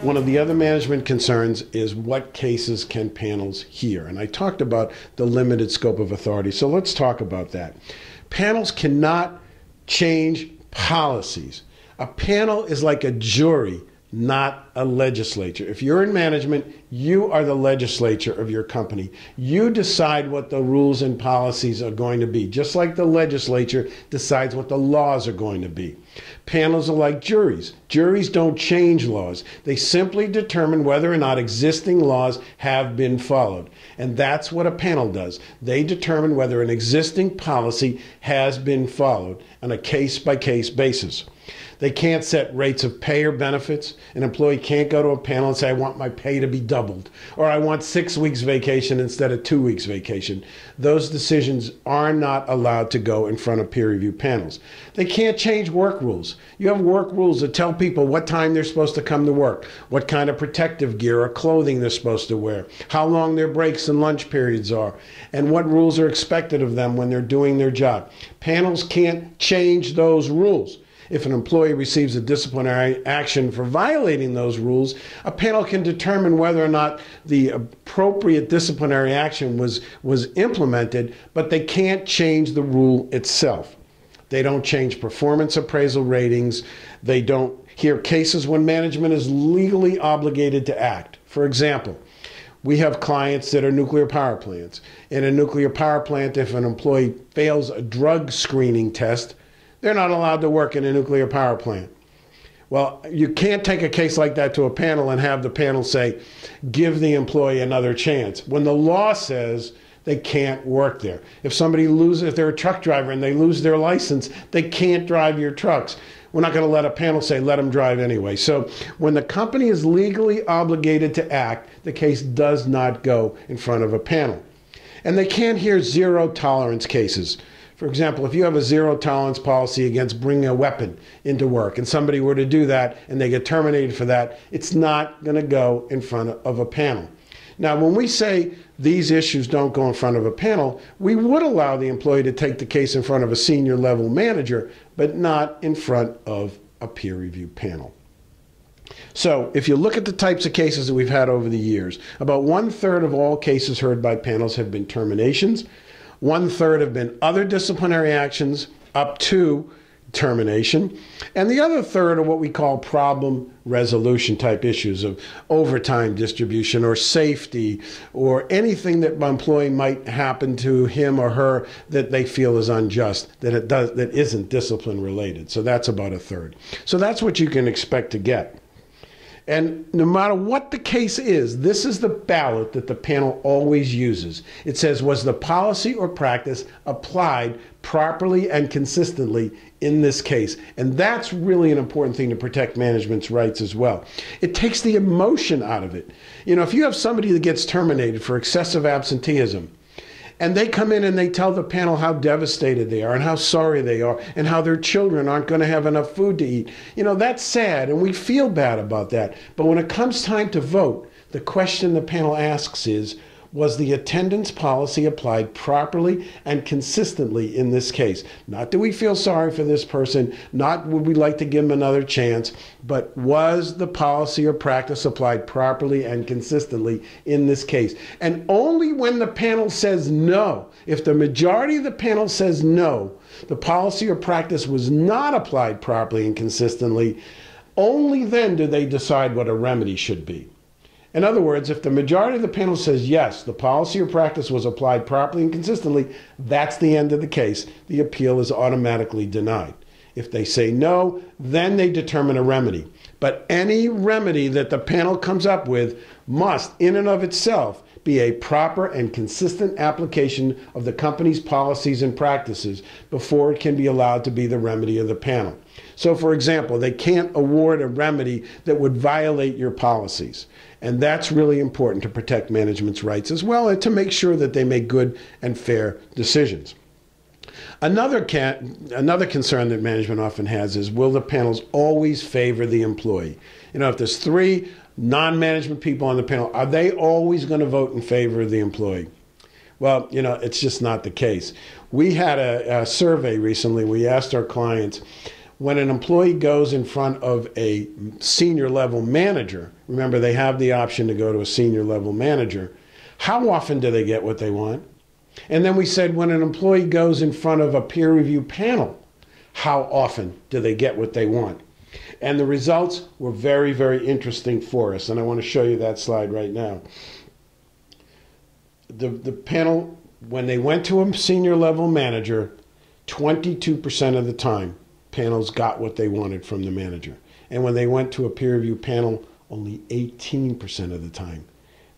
One of the other management concerns is what cases can panels hear? And I talked about the limited scope of authority, so let's talk about that. Panels cannot change policies. A panel is like a jury, not a legislature. If you're in management, you are the legislature of your company. You decide what the rules and policies are going to be, just like the legislature decides what the laws are going to be. Panels are like juries. Juries don't change laws. They simply determine whether or not existing laws have been followed. And that's what a panel does. They determine whether an existing policy has been followed on a case-by-case basis. They can't set rates of pay or benefits. An employee can't go to a panel and say, I want my pay to be doubled, or I want 6 weeks vacation instead of 2 weeks vacation. Those decisions are not allowed to go in front of peer review panels. They can't change work rules. You have work rules that tell people what time they're supposed to come to work, what kind of protective gear or clothing they're supposed to wear, how long their breaks and lunch periods are, and what rules are expected of them when they're doing their job. Panels can't change those rules. If an employee receives a disciplinary action for violating those rules, a panel can determine whether or not the appropriate disciplinary action was implemented, but they can't change the rule itself. They don't change performance appraisal ratings. They don't hear cases when management is legally obligated to act. For example, we have clients that are nuclear power plants. In a nuclear power plant, if an employee fails a drug screening test, they're not allowed to work in a nuclear power plant. Well, you can't take a case like that to a panel and have the panel say, give the employee another chance, when the law says they can't work there. If they're a truck driver and they lose their license, they can't drive your trucks. We're not going to let a panel say, let them drive anyway. So when the company is legally obligated to act, the case does not go in front of a panel. And they can't hear zero tolerance cases. For example, if you have a zero tolerance policy against bringing a weapon into work and somebody were to do that and they get terminated for that, it's not going to go in front of a panel. Now, when we say these issues don't go in front of a panel, we would allow the employee to take the case in front of a senior level manager, but not in front of a peer review panel. So if you look at the types of cases that we've had over the years, about 1/3 of all cases heard by panels have been terminations. 1/3 have been other disciplinary actions up to termination. And the other third are what we call problem resolution type issues of overtime distribution or safety or anything that my employee might happen to him or her that they feel is unjust, that isn't discipline related. So that's about 1/3. So that's what you can expect to get. And no matter what the case is, this is the ballot that the panel always uses. It says, was the policy or practice applied properly and consistently in this case? And that's really an important thing to protect management's rights as well. It takes the emotion out of it. You know, if you have somebody that gets terminated for excessive absenteeism, and they come in and they tell the panel how devastated they are and how sorry they are and how their children aren't going to have enough food to eat. You know, that's sad and we feel bad about that. But when it comes time to vote, the question the panel asks is, was the attendance policy applied properly and consistently in this case? Not do we feel sorry for this person, not would we like to give them another chance, but was the policy or practice applied properly and consistently in this case? And only when the panel says no, if the majority of the panel says no, the policy or practice was not applied properly and consistently, only then do they decide what a remedy should be. In other words, if the majority of the panel says yes, the policy or practice was applied properly and consistently, that's the end of the case. The appeal is automatically denied. If they say no, then they determine a remedy. But any remedy that the panel comes up with must, in and of itself, be a proper and consistent application of the company's policies and practices before it can be allowed to be the remedy of the panel. So, for example, they can't award a remedy that would violate your policies. And that's really important to protect management's rights as well and to make sure that they make good and fair decisions. Another concern that management often has is, will the panels always favor the employee? You know, if there's 3 non-management people on the panel, are they always going to vote in favor of the employee? Well, you know, it's just not the case. We had a survey recently. We asked our clients, when an employee goes in front of a senior level manager, remember they have the option to go to a senior level manager, how often do they get what they want? And then we said when an employee goes in front of a peer review panel, how often do they get what they want? And the results were very, very interesting for us. And I want to show you that slide right now. The panel, when they went to a senior level manager, 22% of the time, panels got what they wanted from the manager. And when they went to a peer review panel, only 18% of the time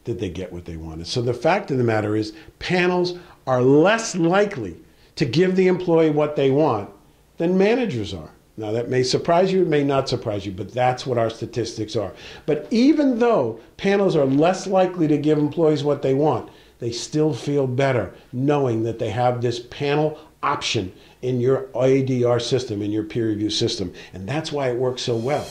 did they get what they wanted. So the fact of the matter is, panels are less likely to give the employee what they want than managers are. Now that may surprise you, it may not surprise you, but that's what our statistics are. But even though panels are less likely to give employees what they want, they still feel better knowing that they have this panel option in your ADR system, in your peer review system. And that's why it works so well.